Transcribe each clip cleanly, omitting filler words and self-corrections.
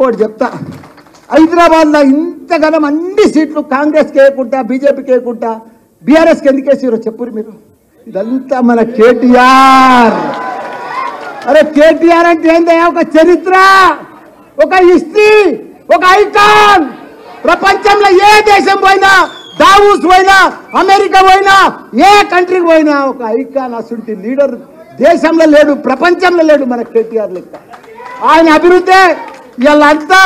ఇంకోటి చెప్తా, హైదరాబాద్లో ఇంతగానం అన్ని సీట్లు కాంగ్రెస్కి వేయకుండా బీజేపీకి వేయకుండా బీఆర్ఎస్కి ఎందుకు వేసారో చెప్పురు మీరు. ఇదంతా మన కేటీఆర్. అరే కేటీఆర్ అంటే ఏందయ్యా? ఒక చరిత్ర, ఒక హిస్టరీ, ఒక ఐకాన్. ప్రపంచంలో ఏ దేశం పోయినా, దావూస్ పోయినా, అమెరికా పోయినా, ఏ కంట్రీకి పోయినా ఒక ఐకాన్. అసలు లీడర్ దేశంలో లేడు, ప్రపంచంలో లేడు మన కేటీఆర్ లెక్క. ఆయన అభివృద్ధి వీళ్ళంతా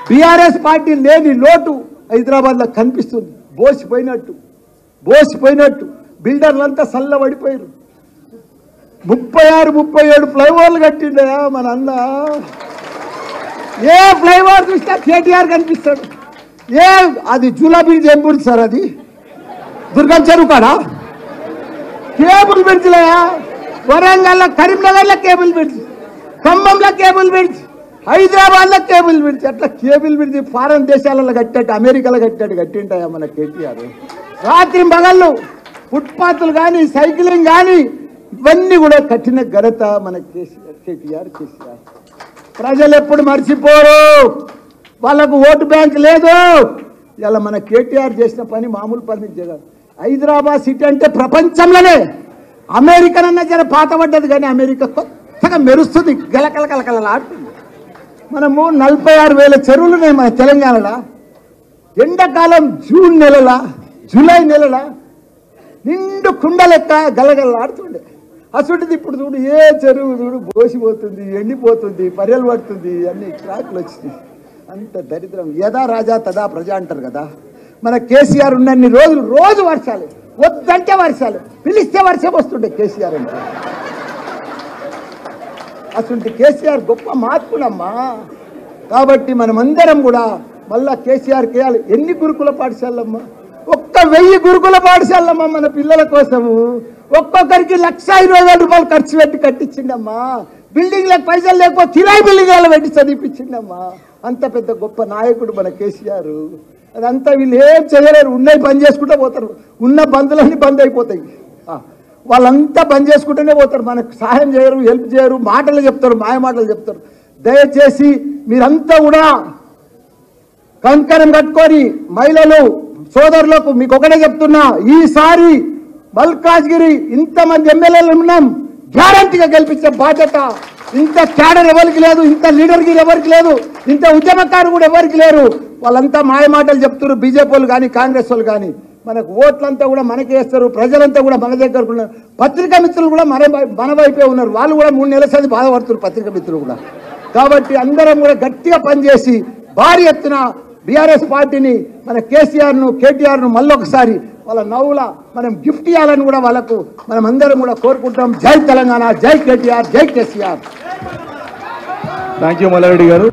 బీఆర్ఎస్ పార్టీ లేని లోటు హైదరాబాద్లో కనిపిస్తుంది. బోసిపోయినట్టు బిల్డర్లంతా చల్లబడిపోయారు. 36-37 ఫ్లైఓవర్లు కట్టిండయా మన అన్న. ఏ ఫ్లైఓవర్ చూసినా కేటీఆర్ కనిపిస్తాడు. అది జూలా బ్రిడ్జ్ ఏం బ్రిడ్జ్ సార్? అది దుర్గం చెరువు కాడా? కేబుల్ బ్రిడ్జ్లయా. వరంగల్లో, కరీంనగర్లో కేబుల్ బ్రిడ్జ్, ఖమ్మంలో కేబుల్ బ్రిడ్జ్, హైదరాబాద్లో కేబుల్ బ్రిడ్జ్. అట్లా కేబుల్ బ్రిడ్జ్ ఫారెన్ దేశాలలో కట్టాడు, అమెరికాలో కట్టింటాయా మన కేటీఆర్. రాత్రి పగళ్ళు ఫుట్పాత్లు కానీ, సైక్లింగ్ కానీ ఇవన్నీ కూడా కట్టిన ఘనత మన కేటీఆర్. ప్రజలు ఎప్పుడు మర్చిపోరు, వాళ్ళకు ఓటు బ్యాంక్ లేదు. ఇలా మన కేటీఆర్ చేసిన పని మామూలు పని జగన్. హైదరాబాద్ సిటీ అంటే ప్రపంచంలోనే, అమెరికన్ అన్న జర పాత పడ్డది కానీ అమెరికా కొత్తగా మెరుస్తుంది, గలకలకలకలలాడుతుంది. మనము 46,000 చెరువులు ఉన్నాయి మన తెలంగాణలో. ఎండాకాలం జూన్ నెలల, జూలై నెలల నిండు కుండ లెక్క గలగలలాడుతుండే. అసలుది ఇప్పుడు చూడు, ఏ చెరువు చూడు బోసిపోతుంది, ఎండిపోతుంది, పర్యలు పడుతుంది, అన్ని ట్రాక్లు వచ్చినాయి. అంత దరిద్రం. యథా రాజా తదా ప్రజ అంటారు కదా. మన కేసీఆర్ ఉన్నన్ని రోజులు రోజు వర్షాలు, వద్దంటే వర్షాలు, పిలిస్తే వర్షం వస్తుండే కేసీఆర్ అంటే. అసలు కేసీఆర్ గొప్ప మార్పులమ్మా. కాబట్టి మనమందరం కూడా మళ్ళా కేసీఆర్ కేయాలి. ఎన్ని గురుకుల పాఠశాలమ్మా? 1,000 గురుకుల పాఠశాలమ్మా మన పిల్లల కోసము. ఒక్కొక్కరికి 1,20,000 రూపాయలు ఖర్చు పెట్టి కట్టించిండమ్మా. బిల్డింగ్లకు పైసలు లేకపోతే కిరాయి బిల్డింగ్లలో పెట్టి చదివిపించిండమ్మా. అంత పెద్ద గొప్ప నాయకుడు మన కేసీఆర్. అదంతా వీళ్ళు ఏం చేయలేరు, ఉన్నాయి బంద్ చేసుకుంటూ పోతారు. ఉన్న బంధులన్నీ బంద్ అయిపోతాయి. వాళ్ళంతా బంద్ చేసుకుంటూనే పోతారు, మనకు సహాయం చేయరు, హెల్ప్ చేయరు, మాటలు చెప్తారు, మాయ మాటలు చెప్తారు. దయచేసి మీరంతా కూడా కంకణం కట్టుకొని, మహిళలు సోదరులకు మీకు ఒకటే చెప్తున్నా, ఈసారి మల్కాజ్గిరి ఇంతమంది ఎమ్మెల్యేలు ఉన్నాం, గ్యారంటీగా గెలిపించే బాధ్యత. ఇంత క్యాడర్ ఎవరికి లేదు, ఇంత లీడర్గిరి ఎవరికి లేదు, ఇంత ఉద్యమకారు కూడా ఎవరికి లేరు. వాళ్ళంతా మాయ మాటలు చెప్తారు, బీజేపీ వాళ్ళు కానీ కాంగ్రెస్ వాళ్ళు కానీ. మనకు ఓట్లంతా కూడా మనకి వేస్తారు, ప్రజలంతా కూడా మన దగ్గరకు ఉన్నారు. పత్రికా మిత్రులు కూడా మన వైపే ఉన్నారు, వాళ్ళు కూడా 3 నెలల సారి బాధపడుతున్నారు పత్రికా మిత్రులు కూడా. కాబట్టి అందరం కూడా గట్టిగా పనిచేసి భారీ ఎత్తున బీఆర్ఎస్ పార్టీని, మన కేసీఆర్ను, కేటీఆర్ను మళ్ళొకసారి వాళ్ళ నవ్వుల మనం గిఫ్ట్ ఇవ్వాలని కూడా వాళ్ళకు మనం అందరం కూడా కోరుకుంటాం. జై తెలంగాణ, జై కేటీఆర్, జై కేసీఆర్. థ్యాంక్ యూ మల్లారెడ్డి గారు.